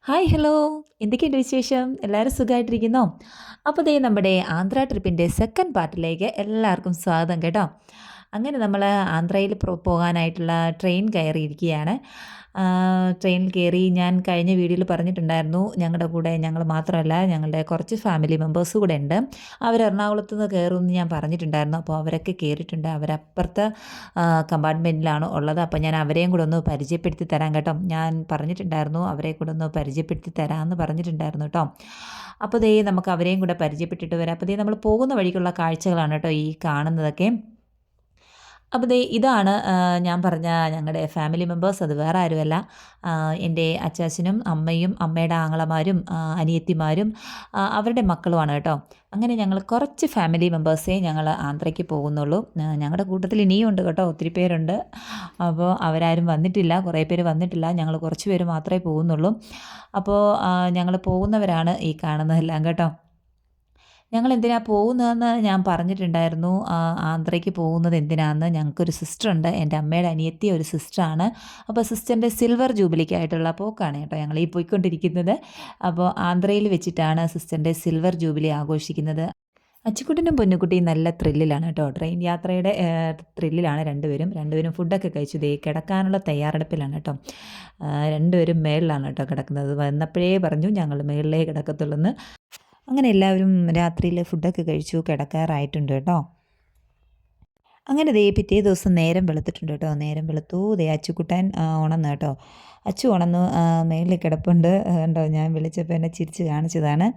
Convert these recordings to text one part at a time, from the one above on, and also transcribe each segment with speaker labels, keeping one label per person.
Speaker 1: Hi hello, എന്തൊക്കെയുണ്ട് വിശേഷം? എല്ലാവരും സുഖമായിട്ടിരിക്കുന്നോ? അപ്പോൾ ദേ നമ്മുടെ ആന്ധ്ര ട്രിപ്പിൻ്റെ സെക്കൻഡ് പാർട്ടിലേക്ക് എല്ലാവർക്കും സ്വാഗതം കേട്ടോ. അങ്ങനെ നമ്മൾ ആന്ധ്രയിൽ പോകാനായിട്ടുള്ള ട്രെയിൻ കയറിയിരിക്കുകയാണ്. ട്രെയിനിൽ കയറി ഞാൻ കഴിഞ്ഞ വീഡിയോയിൽ പറഞ്ഞിട്ടുണ്ടായിരുന്നു, ഞങ്ങളുടെ കൂടെ ഞങ്ങൾ മാത്രമല്ല ഞങ്ങളുടെ കുറച്ച് ഫാമിലി മെമ്പേഴ്സ് കൂടെ ഉണ്ട്. അവർ എറണാകുളത്ത് നിന്ന് കയറുമെന്ന് ഞാൻ പറഞ്ഞിട്ടുണ്ടായിരുന്നു. അപ്പോൾ അവരൊക്കെ കയറിയിട്ടുണ്ട്. അവരപ്പുറത്തെ കമ്പാർട്ട്മെൻറ്റിലാണ് ഉള്ളത്. അപ്പോൾ ഞാൻ അവരെയും കൂടെ ഒന്ന് പരിചയപ്പെടുത്തി തരാം കേട്ടോ. ഞാൻ പറഞ്ഞിട്ടുണ്ടായിരുന്നു അവരെ കൂടെ ഒന്ന് പരിചയപ്പെടുത്തി തരാമെന്ന് പറഞ്ഞിട്ടുണ്ടായിരുന്നു കേട്ടോ. അപ്പോൾ ദേ നമുക്ക് അവരെയും കൂടെ പരിചയപ്പെട്ടിട്ട് വരാം. അപ്പോൾ ദേ നമ്മൾ പോകുന്ന വഴിക്കുള്ള കാഴ്ചകളാണ് കേട്ടോ ഈ കാണുന്നതൊക്കെ. അപ്പോൾ ദേ ഇതാണ് ഞാൻ പറഞ്ഞ ഞങ്ങളുടെ ഫാമിലി മെമ്പേഴ്സ്. അത് വേറെ ആരുമല്ല, എൻ്റെ അച്ചാച്ചനും അമ്മയും അമ്മയുടെ ആങ്ങളമാരും അനിയത്തിമാരും അവരുടെ മക്കളുമാണ് കേട്ടോ. അങ്ങനെ ഞങ്ങൾ കുറച്ച് ഫാമിലി മെമ്പേഴ്സേ ഞങ്ങൾ ആന്ധ്രയ്ക്ക് പോകുന്നുള്ളൂ. ഞങ്ങളുടെ കൂട്ടത്തിൽ ഇനിയും ഉണ്ട് കേട്ടോ, ഒത്തിരി പേരുണ്ട്. അപ്പോൾ അവരാരും വന്നിട്ടില്ല, കുറേ പേര് വന്നിട്ടില്ല. ഞങ്ങൾ കുറച്ച് പേര് മാത്രമേ പോകുന്നുള്ളൂ. അപ്പോൾ ഞങ്ങൾ പോകുന്നവരാണ് ഈ കാണുന്നതെല്ലാം കേട്ടോ. ഞങ്ങൾ എന്തിനാ പോകുന്നതെന്ന് ഞാൻ പറഞ്ഞിട്ടുണ്ടായിരുന്നു. ആന്ധ്രയ്ക്ക് പോകുന്നത് എന്തിനാണെന്ന്. ഞങ്ങൾക്കൊരു സിസ്റ്ററുണ്ട്, എൻ്റെ അമ്മയുടെ അനിയത്തി ഒരു സിസ്റ്ററാണ്. അപ്പോൾ സിസ്റ്ററിൻ്റെ സിൽവർ ജൂബിലിക്കായിട്ടുള്ള പോക്കാണ് കേട്ടോ ഞങ്ങൾ ഈ പോയിക്കൊണ്ടിരിക്കുന്നത്. അപ്പോൾ ആന്ധ്രയിൽ വെച്ചിട്ടാണ് സിസ്റ്ററിൻ്റെ സിൽവർ ജൂബിലി ആഘോഷിക്കുന്നത്. അച്ചുക്കുട്ടനും പൊന്നുകുട്ടിയും നല്ല ത്രില്ലിലാണ് കേട്ടോ. ട്രെയിൻ യാത്രയുടെ ത്രില്ലിലാണ് രണ്ടുപേരും ഫുഡൊക്കെ കഴിച്ചു ദേ കിടക്കാനുള്ള തയ്യാറെടുപ്പിലാണ് കേട്ടോ. രണ്ടുപേരും മേളിലാണ് കേട്ടോ കിടക്കുന്നത്. വന്നപ്പോഴേ പറഞ്ഞു ഞങ്ങൾ മേളിലേ കിടക്കത്തുള്ളൂ. അങ്ങനെ എല്ലാവരും രാത്രിയിൽ ഫുഡൊക്കെ കഴിച്ചു കിടക്കാറായിട്ടുണ്ട് കേട്ടോ. അങ്ങനെ ദേ പിറ്റേ ദിവസം നേരം വെളുത്തിട്ടുണ്ട് കേട്ടോ. നേരം വെളുത്തു, ദേ അച്ചുക്കുട്ടൻ ഉണർന്നു കേട്ടോ. അച്ചു ഉണർന്നു, മേളിൽ കിടപ്പുണ്ട് കണ്ടോ. ഞാൻ വിളിച്ചപ്പോൾ എന്നെ ചിരിച്ച് കാണിച്ചതാണ്.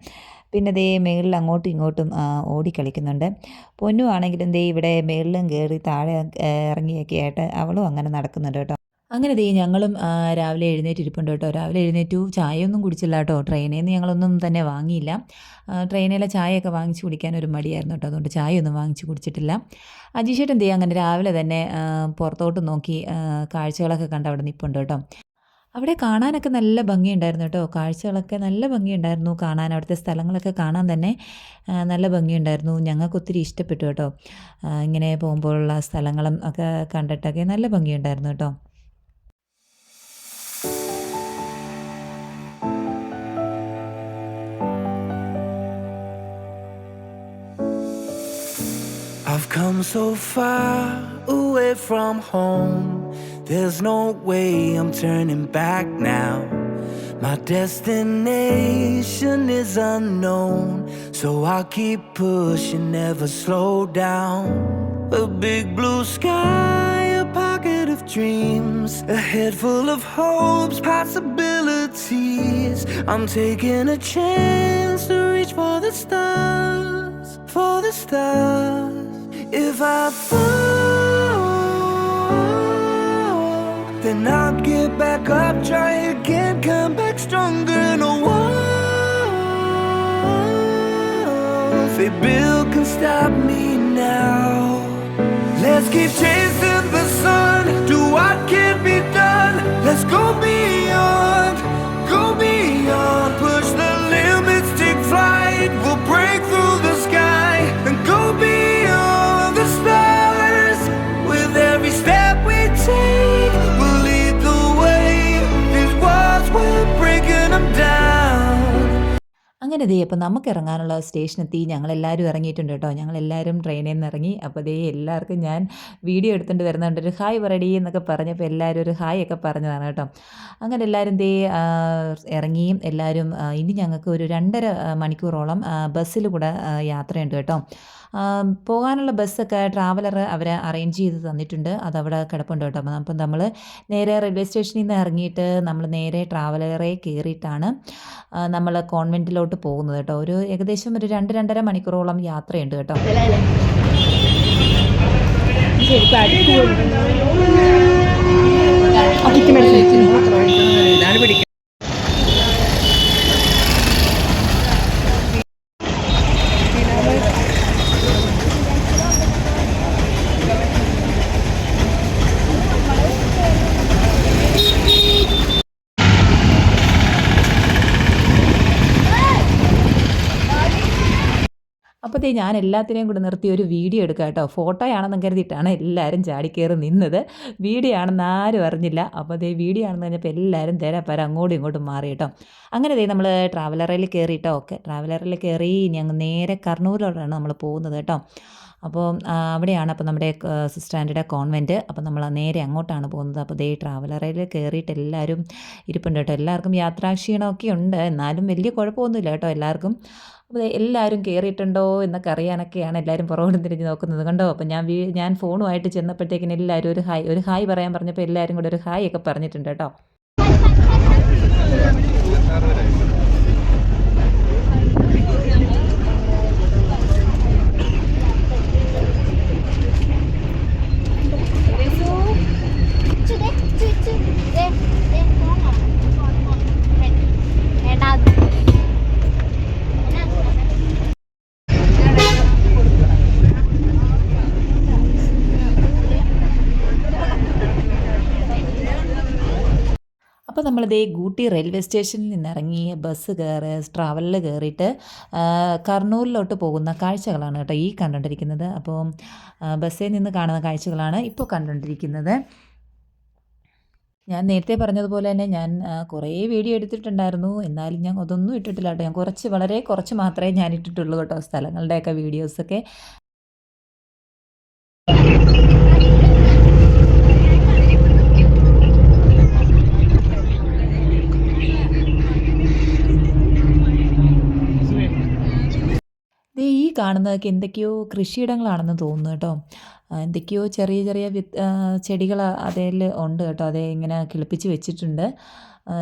Speaker 1: പിന്നെ ദേ മേളിൽ അങ്ങോട്ടും ഇങ്ങോട്ടും ഓടിക്കളിക്കുന്നുണ്ട്. പൊന്നു ആണെങ്കിലും ദേ ഇവിടെ മേളിലും കയറി താഴെ ഇറങ്ങിയൊക്കെ ആയിട്ട് അവളും അങ്ങനെ നടക്കുന്നുണ്ട് കേട്ടോ. അങ്ങനെ ദേ ഞങ്ങളും രാവിലെ എഴുന്നേറ്റിരിപ്പുണ്ട് കേട്ടോ. രാവിലെ എഴുന്നേറ്റു, ചായയൊന്നും കുടിച്ചില്ല കേട്ടോ. ട്രെയിനിൽ നിന്ന് ഞങ്ങളൊന്നും തന്നെ വാങ്ങിയില്ല. ട്രെയിനിലെ ചായയൊക്കെ വാങ്ങിച്ച് കുടിക്കാൻ ഒരു മടിയായിരുന്നു കേട്ടോ. അതുകൊണ്ട് ചായയൊന്നും വാങ്ങിച്ച് കുടിച്ചിട്ടില്ല. അജീഷേട്ടൻ ദേ അങ്ങനെ രാവിലെ തന്നെ പുറത്തോട്ട് നോക്കി കാഴ്ചകളൊക്കെ കണ്ട് അവിടെ നിൽപ്പുണ്ട് കേട്ടോ. അവിടെ കാണാനൊക്കെ നല്ല ഭംഗിയുണ്ടായിരുന്നു കേട്ടോ. കാഴ്ചകളൊക്കെ നല്ല ഭംഗിയുണ്ടായിരുന്നു കാണാൻ. അവിടുത്തെ സ്ഥലങ്ങളൊക്കെ കാണാൻ തന്നെ നല്ല ഭംഗിയുണ്ടായിരുന്നു. ഞങ്ങൾക്ക് ഒത്തിരി ഇഷ്ടപ്പെട്ടു കേട്ടോ. ഇങ്ങനെ പോകുമ്പോഴുള്ള സ്ഥലങ്ങളും ഒക്കെ കണ്ടിട്ടൊക്കെ നല്ല ഭംഗിയുണ്ടായിരുന്നു കേട്ടോ.
Speaker 2: I've come so far away from home. There's no way I'm turning back now. My destination is unknown, so I'll keep pushing, never slow down. A big blue sky, a pocket of dreams, a head full of hopes, possibilities. I'm taking a chance to reach for the stars, for the stars. If I fall, then I'll get back up, try again, come back stronger. No walls they build can stop me now. Let's keep chasing the sun, do what can be done. Let's go beyond, push the limits, take flight. We'll break through the sky and go beyond the stars. With every step we take, we'll lead the way. These walls, we're breaking them down.
Speaker 1: അങ്ങനെ ദേ അപ്പോൾ നമുക്ക് ഇറങ്ങാനുള്ള സ്റ്റേഷനെത്തി. ഞങ്ങളെല്ലാവരും ഇറങ്ങിയിട്ടുണ്ട് കേട്ടോ. ഞങ്ങളെല്ലാവരും ട്രെയിനിൽ നിന്ന് ഇറങ്ങി. അപ്പോൾ ദേ എല്ലാവർക്കും ഞാൻ വീഡിയോ എടുത്തുകൊണ്ട് വരുന്നുണ്ട്. ഒരു ഹായ് പറയടി എന്നൊക്കെ പറഞ്ഞപ്പോൾ എല്ലാവരും ഒരു ഹായ് ഒക്കെ പറഞ്ഞതാണ് കേട്ടോ. അങ്ങനെ എല്ലാവരും ദേ ഇറങ്ങി. എല്ലാവരും ഇനി ഞങ്ങൾക്ക് ഒരു 2.5 മണിക്കൂറോളം ബസ്സിൽ കൂടെ യാത്രയുണ്ട് കേട്ടോ. പോകാനുള്ള ബസ്സൊക്കെ ട്രാവലർ അവർ അറേഞ്ച് ചെയ്ത് തന്നിട്ടുണ്ട്. അതവിടെ കിടപ്പുണ്ട് കേട്ടോ. അപ്പം നമ്മൾ നേരെ റെയിൽവേ സ്റ്റേഷനിൽ നിന്ന് ഇറങ്ങിയിട്ട് നമ്മൾ നേരെ ട്രാവലറെ കയറിയിട്ടാണ് നമ്മൾ കോൺവെൻറ്റിലോട്ട് പോകുന്നത് കേട്ടോ. ഒരു ഏകദേശം ഒരു 2-2.5 മണിക്കൂറോളം യാത്രയുണ്ട് കേട്ടോ. അപ്പോൾ ദേ ഞാൻ എല്ലാത്തിനെയും കൂടെ നിർത്തി ഒരു വീഡിയോ എടുക്കാം കേട്ടോ. ഫോട്ടോയാണെന്ന് കരുതിയിട്ടാണ് എല്ലാവരും ചാടിക്കയറി നിന്നത്. വീഡിയോ ആണെന്ന് ആരും അറിഞ്ഞില്ല. അപ്പോൾ ദേ വീഡിയോ ആണെന്ന് കഴിഞ്ഞപ്പോൾ എല്ലാവരും തേരാപ്പാര അങ്ങോട്ടും ഇങ്ങോട്ടും മാറി കേട്ടോ. അങ്ങനെ ദേ നമ്മൾ ട്രാവലറിൽ കയറിയിട്ടോ. ട്രാവലറിൽ കയറി ഞങ്ങൾ നേരെ കർണൂരിലോട്ടാണ് നമ്മൾ പോകുന്നത് കേട്ടോ. അപ്പോൾ അവിടെയാണ് അപ്പോൾ നമ്മുടെ സിസ്റ്റർ ആൻറ്റിയുടെ കോൺവെൻറ്റ്. അപ്പോൾ നമ്മൾ നേരെ അങ്ങോട്ടാണ് പോകുന്നത്. അപ്പോൾ ദേ ട്രാവലറിൽ കയറിയിട്ട് എല്ലാവരും ഇരിപ്പുണ്ട് കേട്ടോ. എല്ലാവർക്കും യാത്രാക്ഷീണമൊക്കെ ഉണ്ട്, എന്നാലും വലിയ കുഴപ്പമൊന്നുമില്ല കേട്ടോ എല്ലാവർക്കും. അപ്പോൾ എല്ലാവരും കയറിയിട്ടുണ്ടോ എന്നൊക്കെ അറിയാനൊക്കെയാണ് എല്ലാവരും പുറകോട്ട് തിരിഞ്ഞ് നോക്കുന്നത് കണ്ടോ. അപ്പോൾ ഞാൻ ഫോണുമായിട്ട് ചെന്നപ്പോഴത്തേക്കിന് എല്ലാവരും ഒരു ഹായ് പറയാൻ പറഞ്ഞപ്പോൾ എല്ലാവരും കൂടെ ഒരു ഹായ് ഒക്കെ പറഞ്ഞിട്ടുണ്ട് കേട്ടോ. അപ്പോൾ നമ്മളിതേ ഗൂട്ടി റെയിൽവേ സ്റ്റേഷനിൽ നിന്നിറങ്ങി ട്രാവലിൽ കയറിയിട്ട് കർണൂലിലോട്ട് പോകുന്ന കാഴ്ചകളാണ് കേട്ടോ ഈ കണ്ടുകൊണ്ടിരിക്കുന്നത്. അപ്പോൾ ബസ്സിൽ നിന്ന് കാണുന്ന കാഴ്ചകളാണ് ഇപ്പോൾ കണ്ടുകൊണ്ടിരിക്കുന്നത്. ഞാൻ നേരത്തെ പറഞ്ഞതുപോലെ തന്നെ ഞാൻ കുറേ വീഡിയോ എടുത്തിട്ടുണ്ടായിരുന്നു, എന്നാലും ഞാൻ അതൊന്നും ഇട്ടിട്ടില്ല കേട്ടോ. ഞാൻ വളരെ കുറച്ച് മാത്രമേ ഞാൻ ഇട്ടിട്ടുള്ളൂ കേട്ടോ, സ്ഥലങ്ങളുടെയൊക്കെ വീഡിയോസൊക്കെ. ഈ കാണുന്നതൊക്കെ എന്തൊക്കെയോ കൃഷിയിടങ്ങളാണെന്ന് തോന്നുന്നു കേട്ടോ. എന്തൊക്കെയോ ചെറിയ ചെറിയ ചെടികൾ അതിൽ ഉണ്ട് കേട്ടോ. അതേ ഇങ്ങനെ കിളിപ്പിച്ച് വെച്ചിട്ടുണ്ട്,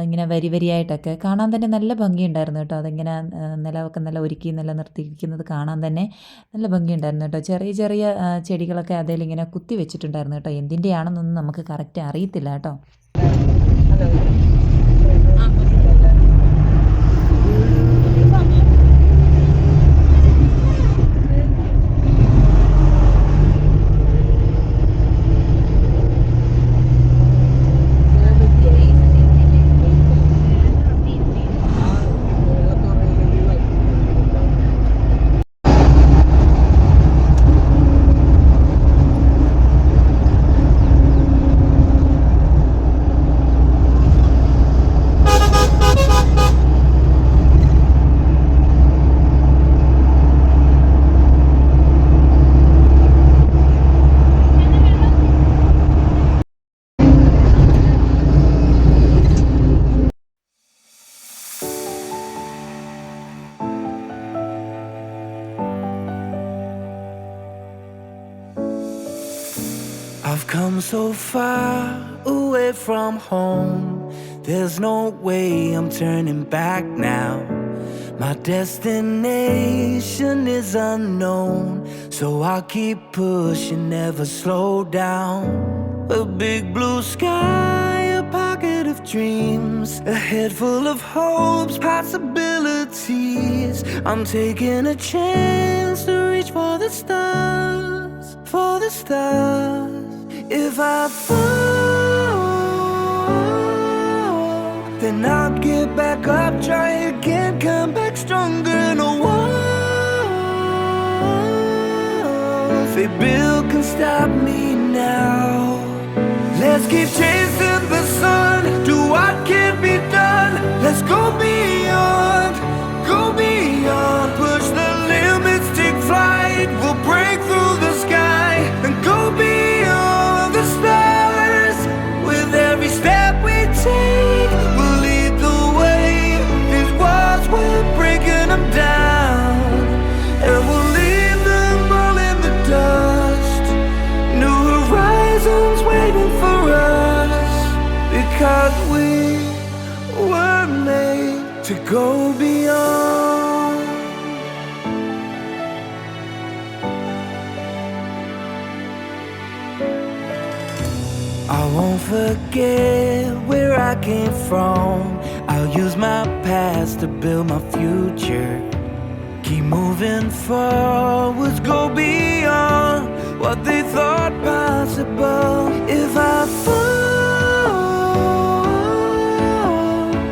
Speaker 1: ഇങ്ങനെ വരി വരിയായിട്ടൊക്കെ. കാണാൻ തന്നെ നല്ല ഭംഗിയുണ്ടായിരുന്നു കേട്ടോ. അതിങ്ങനെ നിലമൊക്കെ നല്ല ഒരുക്കി നല്ല നിർത്തിയിരിക്കുന്നത് കാണാൻ തന്നെ നല്ല ഭംഗിയുണ്ടായിരുന്നു കേട്ടോ. ചെറിയ ചെറിയ ചെടികളൊക്കെ അതിലിങ്ങനെ കുത്തി വെച്ചിട്ടുണ്ടായിരുന്നു കേട്ടോ. എന്തിൻ്റെയാണെന്നൊന്നും നമുക്ക് കറക്റ്റ് അറിയത്തില്ല കേട്ടോ.
Speaker 2: I've come so far away from home. There's no way I'm turning back now. My destination is unknown, so I'll keep pushing, never slow down. A big blue sky, a pocket of dreams, a head full of hopes, possibilities. I'm taking a chance to reach for the stars, for the stars. If I fall, then I'll get back up, try again, come back stronger. No walls they build can stop me now. Let's keep chasing the sun, do what can be done. Let's go beyond, push the limits, take flight. We'll break through the sky and go beyond the stars. With every step we take, we'll lead the way. These walls, we're breaking them down, and we'll leave them all in the dust. New horizons waiting for us, because we were made to go beyond. I won't forget where I came from. I'll use my past to build my future. Keep moving forwards, go beyond what they thought possible. If I fall,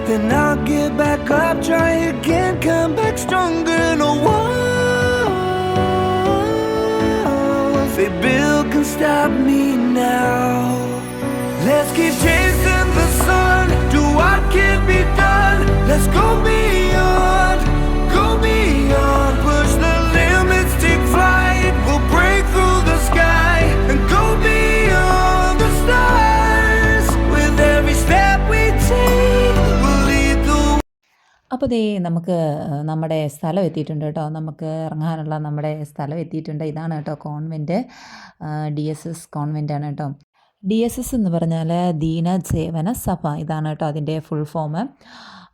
Speaker 2: then I'll get back up, try again, come back stronger. No walls stop me now. Let's keep chasing the sun, do what can be done. Let's go beyond, push the limits, take flight. We'll break through the sky and go beyond the stars. With every step we take, we'll lead the way.
Speaker 1: അപ്പോൾ ദേ നമുക്ക് നമ്മുടെ സ്ഥലം എത്തിയിട്ടുണ്ട് കേട്ടോ. നമുക്ക് ഇറങ്ങാനുള്ള നമ്മുടെ സ്ഥലം എത്തിയിട്ടുണ്ട്. ഇതാണ് കേട്ടോ കോൺവെൻറ്റ്, DSS കോൺവെൻറ്റാണ് കേട്ടോ. DSS എന്ന് പറഞ്ഞാൽ ദീന സേവന സഭ, ഇതാണ് കേട്ടോ അതിൻ്റെ ഫുൾ ഫോം.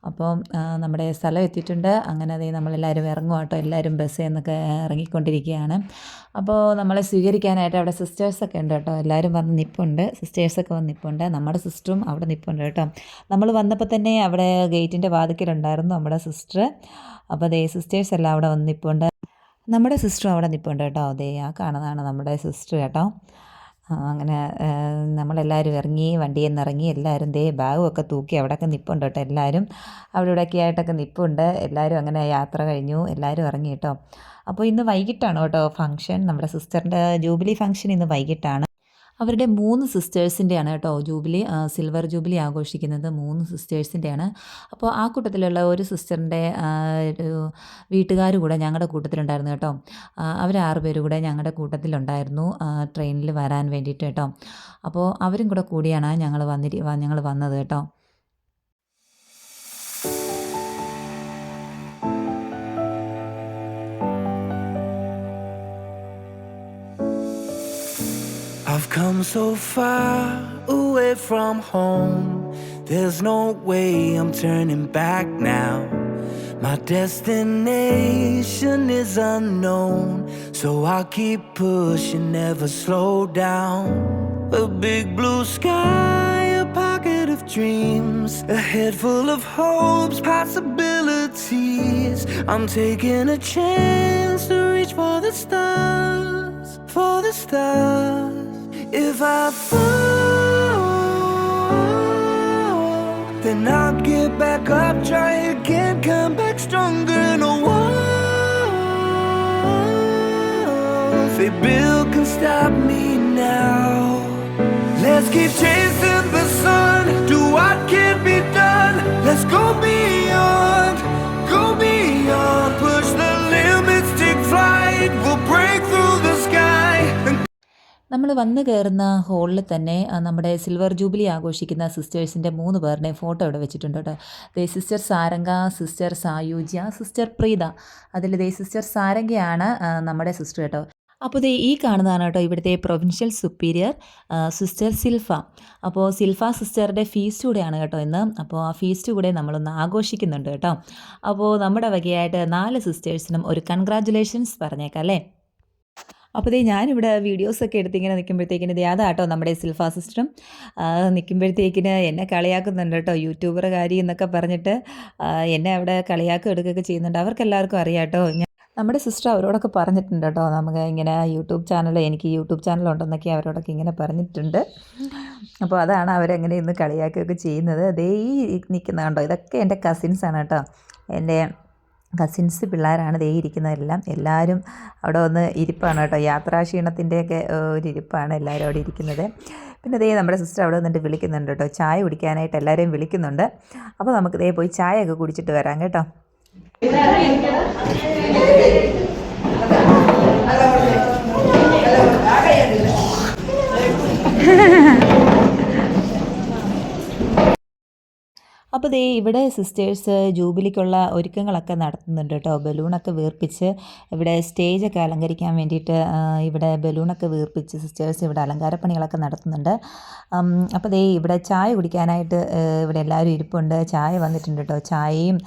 Speaker 1: അപ്പോൾ നമ്മുടെ സ്ഥലം എത്തിയിട്ടുണ്ട്. അങ്ങനെ അതേ നമ്മളെല്ലാവരും ഇറങ്ങും കേട്ടോ. എല്ലാവരും ബസ്സിൽ നിന്നൊക്കെ ഇറങ്ങിക്കൊണ്ടിരിക്കുകയാണ്. അപ്പോൾ നമ്മളെ സ്വീകരിക്കാനായിട്ട് അവിടെ സിസ്റ്റേഴ്സൊക്കെ ഉണ്ട് കേട്ടോ. എല്ലാവരും വന്ന് നിൽപ്പുണ്ട്, സിസ്റ്റേഴ്സൊക്കെ വന്ന് നിൽപ്പുണ്ട്. നമ്മുടെ സിസ്റ്ററും അവിടെ നിൽപ്പുണ്ട് കേട്ടോ. നമ്മൾ വന്നപ്പോൾ തന്നെ അവിടെ ഗേറ്റിൻ്റെ വാതിക്കലുണ്ടായിരുന്നു നമ്മുടെ സിസ്റ്റർ. അപ്പോൾ അതേ സിസ്റ്റേഴ്സ് എല്ലാം അവിടെ വന്ന് നിൽപ്പുണ്ട്. നമ്മുടെ സിസ്റ്ററും അവിടെ നിൽപ്പുണ്ട് കേട്ടോ. അതേ ആ കാണുന്നതാണ് നമ്മുടെ സിസ്റ്റർ കേട്ടോ. അങ്ങനെ നമ്മളെല്ലാവരും ഇറങ്ങി, വണ്ടിയിൽ നിന്ന് ഇറങ്ങി എല്ലാവരും ദേ ബാഗുമൊക്കെ തൂക്കി അവിടെയൊക്കെ നിൽപ്പുണ്ട് കേട്ടോ. എല്ലാവരും അവിടെ ഇവിടെയൊക്കെ ആയിട്ടൊക്കെ നിൽപ്പുണ്ട്. എല്ലാവരും അങ്ങനെ യാത്ര കഴിഞ്ഞു, എല്ലാവരും ഇറങ്ങി കേട്ടോ. അപ്പോൾ ഇന്ന് വൈകിട്ടാണ് കേട്ടോ ഫംഗ്ഷൻ. നമ്മുടെ സിസ്റ്ററിൻ്റെ ജൂബിലി ഫംഗ്ഷൻ ഇന്ന് വൈകിട്ടാണ്. അവരുടെ 3 സിസ്റ്റേഴ്സിൻ്റെയാണ് കേട്ടോ ജൂബിലി, സിൽവർ ജൂബിലി ആഘോഷിക്കുന്നത് 3 സിസ്റ്റേഴ്സിൻ്റെയാണ്. അപ്പോൾ ആ കൂട്ടത്തിലുള്ള ഒരു സിസ്റ്ററിൻ്റെ വീട്ടുകാർ കൂടെ ഞങ്ങളുടെ കൂട്ടത്തിലുണ്ടായിരുന്നു കേട്ടോ. അവർ 6 പേര് കൂടെ ഞങ്ങളുടെ കൂട്ടത്തിലുണ്ടായിരുന്നു ട്രെയിനിൽ വരാൻ വേണ്ടിയിട്ട് കേട്ടോ. അപ്പോൾ അവരും കൂടെ കൂടിയാണ് ഞങ്ങൾ വന്നത് കേട്ടോ.
Speaker 2: I've come so far away from home. There's no way I'm turning back now. My destination is unknown, so I'll keep pushing, never slow down. A big blue sky, a pocket of dreams, a head full of hopes, possibilities. I'm taking a chance to reach for the stars, for the stars. If I fall, then I'll get back up, try again, come back stronger. No walls they build can stop me now. Let's keep chasing the sun, do what can be done. Let's go beyond, push the limits, take flight. We'll break through the sky and
Speaker 1: നമ്മൾ വന്ന് കയറുന്ന ഹോളിൽ തന്നെ നമ്മുടെ silver jubilee ആഘോഷിക്കുന്ന സിസ്റ്റേഴ്സിൻ്റെ 3 പേരുടെയും photo ഇവിടെ വെച്ചിട്ടുണ്ട് കേട്ടോ. ദേ sister Saranga, sister Sayujya, sister Preetha. അതിൽ ദേ സിസ്റ്റർ സാരംഗയാണ് നമ്മുടെ സിസ്റ്റർ കേട്ടോ. അപ്പോൾ ദേ ഈ കാണുന്നതാണ് കേട്ടോ ഇവിടുത്തെ പ്രൊവിൻഷ്യൽ സുപ്പീരിയർ സിസ്റ്റർ സിൽഫ. അപ്പോൾ സിൽഫ സിസ്റ്ററുടെ ഫീസ്റ്റ് കൂടെയാണ് കേട്ടോ ഇന്ന്. അപ്പോൾ ആ ഫീസ്റ്റ് കൂടെ നമ്മളൊന്ന് ആഘോഷിക്കുന്നുണ്ട് കേട്ടോ. അപ്പോൾ നമ്മുടെ വകയായിട്ട് 4 സിസ്റ്റേഴ്സിനും ഒരു കൺഗ്രാജുലേഷൻസ് പറഞ്ഞേക്കാം അല്ലേ. അപ്പോൾ ഞാനിവിടെ വീഡിയോസൊക്കെ എടുത്തിങ്ങനെ നിൽക്കുമ്പോഴത്തേക്കിന് അതാട്ടോ നമ്മുടെ സിൽഫ സിസ്റ്ററും നിൽക്കുമ്പോഴത്തേക്കിന് എന്നെ കളിയാക്കുന്നുണ്ട് കേട്ടോ. യൂട്യൂബറുകാരി എന്നൊക്കെ പറഞ്ഞിട്ട് എന്നെ അവിടെ കളിയാക്കും എടുക്കുകയൊക്കെ ചെയ്യുന്നുണ്ട്. അവർക്കെല്ലാവർക്കും അറിയാം കേട്ടോ. നമ്മുടെ സിസ്റ്റർ അവരോടൊക്കെ പറഞ്ഞിട്ടുണ്ട് കേട്ടോ. നമുക്ക് ഇങ്ങനെ എനിക്ക് യൂട്യൂബ് ചാനലുണ്ടെന്നൊക്കെ അവരോടൊക്കെ ഇങ്ങനെ പറഞ്ഞിട്ടുണ്ട്. അപ്പോൾ അതാണ് അവരെങ്ങനെ ഇന്ന് കളിയാക്കുകയൊക്കെ ചെയ്യുന്നത്. അതേ ഈ നിൽക്കുന്ന കണ്ടോ, ഇതൊക്കെ എൻ്റെ കസിൻസാണ് കേട്ടോ. എൻ്റെ കസിൻസ് പിള്ളേരാണ് ദേ ഇരിക്കുന്നതെല്ലാം. എല്ലാവരും അവിടെ ഒന്ന് ഇരിപ്പാണ് കേട്ടോ. യാത്രാക്ഷീണത്തിൻ്റെയൊക്കെ ഒരു ഇരിപ്പാണ് എല്ലാവരും അവിടെ ഇരിക്കുന്നത്. പിന്നെ ദേ നമ്മുടെ സിസ്റ്റർ അവിടെ നിന്നിട്ട് വിളിക്കുന്നുണ്ട് കേട്ടോ. ചായ കുടിക്കാനായിട്ട് എല്ലാവരെയും വിളിക്കുന്നുണ്ട്. അപ്പോൾ നമുക്ക് ദേ പോയി ചായയൊക്കെ കുടിച്ചിട്ട് വരാം കേട്ടോ. അപ്പോൾ ദേ ഇവിടെ സിസ്റ്റേഴ്സ് ജൂബിലിക്കുള്ള ഒരുക്കങ്ങളൊക്കെ നടത്തുന്നുണ്ട് കേട്ടോ. ബലൂണൊക്കെ വീർപ്പിച്ച് ഇവിടെ സ്റ്റേജൊക്കെ അലങ്കരിക്കാൻ വേണ്ടിയിട്ട് ഇവിടെ ബലൂണൊക്കെ വീർപ്പിച്ച് സിസ്റ്റേഴ്സ് ഇവിടെ അലങ്കാരപ്പണികളൊക്കെ നടത്തുന്നുണ്ട്. അപ്പോൾ ദേ ഇവിടെ ചായ കുടിക്കാനായിട്ട് ഇവിടെ എല്ലാവരും ഇരിപ്പുണ്ട്. ചായ വന്നിട്ടുണ്ട് കേട്ടോ. ചായയും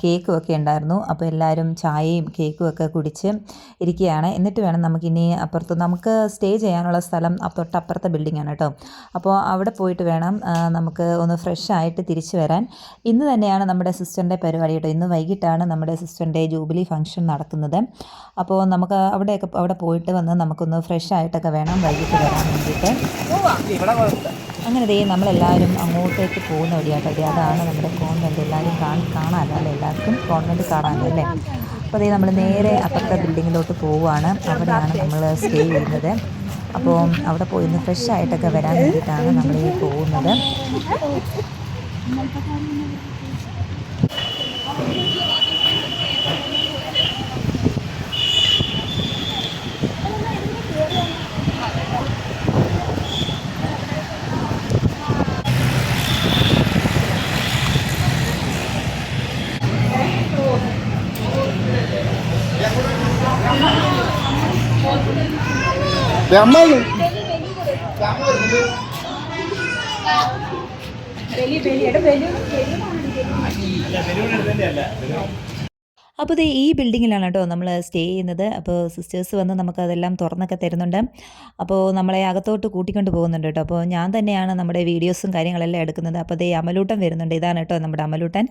Speaker 1: കേക്കും ഒക്കെ ഉണ്ടായിരുന്നു. അപ്പോൾ എല്ലാവരും ചായയും കേക്കും ഒക്കെ കുടിച്ച് ഇരിക്കുകയാണ്. എന്നിട്ട് വേണം നമുക്കിനി നമുക്ക് സ്റ്റേ ചെയ്യാനുള്ള സ്ഥലം തൊട്ടപ്പുറത്തെ ബിൽഡിങ്ങാണ് കേട്ടോ. അപ്പോൾ അവിടെ പോയിട്ട് വേണം നമുക്ക് ഒന്ന് ഫ്രഷ് ആയിട്ട് തിരിച്ചു വരാൻ. ഇന്ന് തന്നെയാണ് നമ്മുടെ സിസ്റ്ററിൻ്റെ പരിപാടി കേട്ടോ. ഇന്ന് വൈകിട്ടാണ് നമ്മുടെ സിസ്റ്ററിൻ്റെ ജൂബിലി ഫംഗ്ഷൻ നടക്കുന്നത്. അപ്പോൾ നമുക്ക് അവിടെ പോയിട്ട് വന്ന് നമുക്കൊന്ന് ഫ്രഷ് ആയിട്ടൊക്കെ വേണം വൈകിട്ട് വരാൻ വേണ്ടിയിട്ട്. അങ്ങനെ ദേ നമ്മളെല്ലാവരും അങ്ങോട്ടേക്ക് പോകുന്ന വഴിയാട്ടോ. അതാണ് നമ്മുടെ കോൺവെൻറ്റ്. എല്ലാവരും കാണാമല്ലോ അല്ലേ, എല്ലാവർക്കും കോൺവെൻറ്റ് കാണാമല്ലോ അല്ലേ. അപ്പോൾ ദേ നമ്മൾ നേരെ അപ്പുറത്തെ ബിൽഡിങ്ങിലോട്ട് പോവുകയാണ്. അവിടെയാണ് നമ്മൾ സ്റ്റേ ചെയ്യുന്നത്. അപ്പോൾ അവിടെ പോയി ഒന്ന് ഫ്രഷ് ആയിട്ടൊക്കെ വരാൻ വേണ്ടിയിട്ടാണ് നമ്മൾ ഈ പോകുന്നത്. അപ്പോൾ ദേ ഈ ബിൽഡിങ്ങിലാണ് കേട്ടോ നമ്മൾ സ്റ്റേ ചെയ്യുന്നത്. അപ്പോൾ സിസ്റ്റേഴ്സ് വന്ന് നമുക്കതെല്ലാം തുറന്നൊക്കെ തരുന്നുണ്ട്. അപ്പോൾ നമ്മളെ അകത്തോട്ട് കൂട്ടിക്കൊണ്ട് പോകുന്നുണ്ട് കേട്ടോ. അപ്പോൾ ഞാൻ തന്നെയാണ് നമ്മുടെ വീഡിയോസും കാര്യങ്ങളെല്ലാം എടുക്കുന്നത്. അപ്പോൾ ദേ അമലൂട്ടൻ വരുന്നുണ്ട്. ഇതാണ് കേട്ടോ നമ്മുടെ അമലൂട്ടൻ.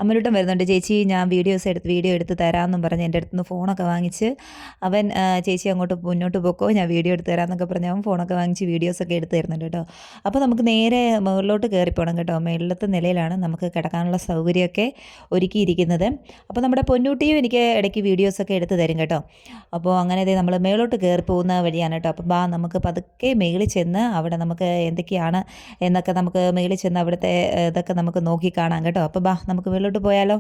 Speaker 1: അമലൂട്ടൻ വരുന്നുണ്ട്. ചേച്ചി ഞാൻ വീഡിയോ എടുത്ത് തരാമെന്നും പറഞ്ഞ് എൻ്റെ അടുത്ത് നിന്ന് ഫോണൊക്കെ വാങ്ങിച്ച് അവൻ ചേച്ചി അങ്ങോട്ട് മുന്നോട്ട് പോക്കോ, ഞാൻ വീഡിയോ എടുത്ത് തരാമെന്നൊക്കെ പറഞ്ഞ് അവൻ ഫോണൊക്കെ വാങ്ങിച്ച് വീഡിയോസൊക്കെ എടുത്ത് തരുന്നുണ്ട് കേട്ടോ. അപ്പോൾ നമുക്ക് നേരെ മുകളിലോട്ട് കയറിപ്പോകണം കേട്ടോ. മുകളിലത്തെ നിലയിലാണ് നമുക്ക് കിടക്കാനുള്ള സൗകര്യമൊക്കെ ഒരുക്കിയിരിക്കുന്നത്. അപ്പോൾ നമ്മുടെ പൊന്നൂട്ടിയും എനിക്ക് ഇടയ്ക്ക് വീഡിയോസൊക്കെ എടുത്ത് തരും കേട്ടോ. അപ്പോൾ അങ്ങനെ നമ്മൾ മേളോട്ട് കയറി പോകുന്ന വഴിയാണ് കേട്ടോ. അപ്പോൾ നമുക്ക് പതുക്കെ മേളിൽ ചെന്ന് അവിടെ നമുക്ക് എന്തൊക്കെയാണ് എന്നൊക്കെ നമുക്ക് മേളിൽ ചെന്ന് അവിടുത്തെ ഇതൊക്കെ നമുക്ക് നോക്കി കാണാം കേട്ടോ. അപ്പോൾ നമുക്ക് മേളോട്ട് പോയാലോ.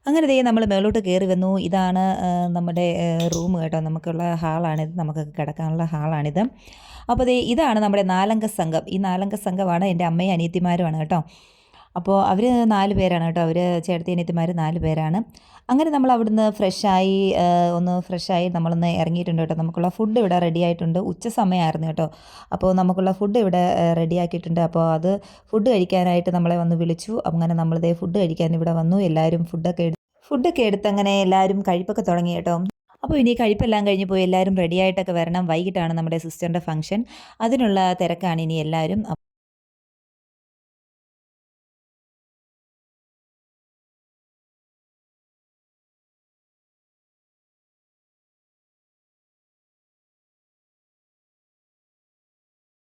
Speaker 1: അങ്ങനെ നമ്മൾ മേളോട്ട് കയറി വന്നു. ഇതാണ് നമ്മുടെ റൂം കേട്ടോ. നമുക്കുള്ള ഹാളാണിത്, നമുക്ക് കിടക്കാനുള്ള ഹാളാണിത്. അപ്പോൾ ഇതാണ് നമ്മുടെ 4 അംഗ സംഘം. ഈ 4 അംഗ സംഘമാണ് എൻ്റെ അമ്മയും അനിയത്തിമാരുമാണ് കേട്ടോ. അപ്പോൾ അവർ 4 പേരാണ് കേട്ടോ. അവർ ചേട്ടത്തി അനിയത്തിമാർ 4 പേരാണ്. അങ്ങനെ നമ്മൾ അവിടുന്ന് ഫ്രഷായി നമ്മളൊന്ന് ഇറങ്ങിയിട്ടുണ്ട് കേട്ടോ. നമുക്കുള്ള ഫുഡ് ഇവിടെ റെഡി ആയിട്ടുണ്ട്. ഉച്ച സമയമായിരുന്നു കേട്ടോ. അപ്പോൾ നമുക്കുള്ള ഫുഡ് ഇവിടെ റെഡിയാക്കിയിട്ടുണ്ട്. അപ്പോൾ അത് ഫുഡ് കഴിക്കാനായിട്ട് നമ്മളെ വന്ന് വിളിച്ചു. അങ്ങനെ നമ്മളിതേ ഫുഡ് കഴിക്കാൻ ഇവിടെ വന്നു. എല്ലാവരും ഫുഡൊക്കെ എടുത്ത് അങ്ങനെ എല്ലാവരും കഴിപ്പൊക്കെ തുടങ്ങി കേട്ടോ. അപ്പോൾ ഇനി കഴിപ്പെല്ലാം കഴിഞ്ഞ് പോയി എല്ലാവരും റെഡിയായിട്ടൊക്കെ വരണം. വൈകിട്ടാണ് നമ്മുടെ സിസ്റ്ററിൻ്റെ ഫംഗ്ഷൻ. അതിനുള്ള തിരക്കാണ് ഇനി എല്ലാവരും.